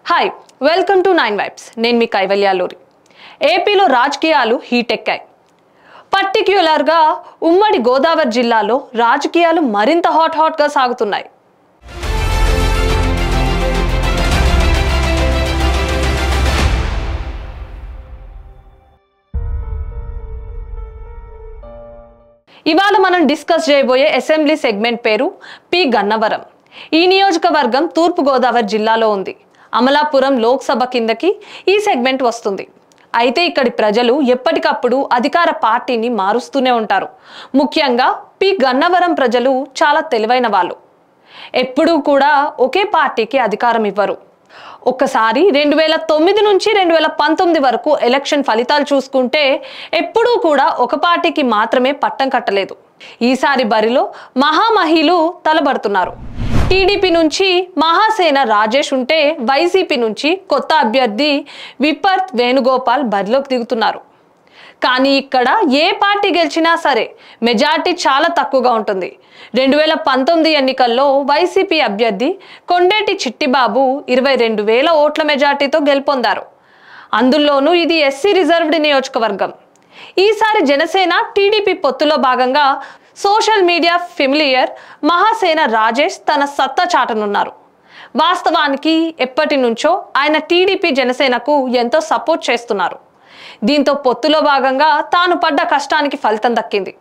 hi welcome to 9 vibes నేను మీ కైవల్యాలూరి ఏపీలో రాజకీయాలు హీట్ ఎక్కాయి పర్టిక్యులర్గా ఉమ్మడి గోదావరి జిల్లాలో రాజకీయాలు మరింత హాట్ గా సాగుతున్నాయి ఇవాళ మనం డిస్కస్ చేయబోయే అసెంబ్లీ సెగ్మెంట్ పేరు పి గన్నవరం ఈ నియోజకవర్గం తూర్పు గోదావరి జిల్లాలో ఉంది అమలాపురం లోక్సభ కిందకి ఈ సెగ్మెంట్ వస్తుంది అయితే ఇక్కడి ప్రజలు ఎప్పటికప్పుడు అధికార పార్టీని మారుస్తూనే ఉంటారు ముఖ్యంగా పి గన్నవరం ప్రజలు చాలా తెలివైన వాళ్ళు ఎప్పుడూ కూడా ఒకే పార్టీకి అధికారం ఇవ్వరు ఒక్కసారి 2009 నుంచి 2019 వరకు ఎలక్షన్ ఫలితాలు చూసుకుంటే ఎప్పుడూ కూడా ఒక పార్టీకి మాత్రమే పట్టం కట్టలేదు ఈసారి బరిలో మహామహిళలు తలబడుతున్నారు టీడీపీ నుంచి మహాసేన రాజేష్ ఉంటే వైసీపీ నుంచి కొత్త అభ్యర్థి విపర్త్ వేణుగోపాల్ బరిలోకి దిగుతున్నారు కానీ ఇక్కడ ఏ పార్టీ గెలిచినా సరే మెజార్టీ చాలా తక్కువగా ఉంటుంది 2019 ఎన్నికల్లో వైసీపీ అభ్యర్థి కొండేటి చిట్టిబాబు 22,000 ఓట్ల మెజార్టీతో గెలుపొందారు అందులోనూ ఇది ఎస్సీ రిజర్వ్డ్ నియోజకవర్గం ఈసారి జనసేన టీడీపీ పొత్తులో భాగంగా social media familiar Mahasena Rajesh తన సత్తా చాటనున్నారు వాస్తవానికి ఎప్పటి నుంచో ఆయన టీడీపీ జనసేనకు ఎంతో సపోర్ట్ చేస్తున్నారు దీంతో పొత్తులో భాగంగా తాను పడ్డ కష్టానికి ఫలితం దక్కింది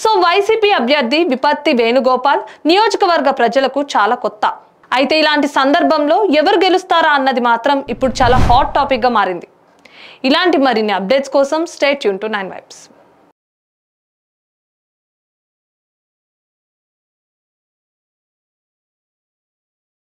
సో వైసీపీ అభ్యర్థి విపత్తి వేణుగోపాల్ నియోజకవర్గ ప్రజలకు చాలా కొత్త అయితే ఇలాంటి సందర్భంలో ఎవరు గెలుస్తారా అన్నది మాత్రం ఇప్పుడు చాలా హాట్ టాపిక్గా మారింది ఇలాంటి మరిన్ని అప్డేట్స్ కోసం స్టే ట్యూన్ టు 9 వైబ్స్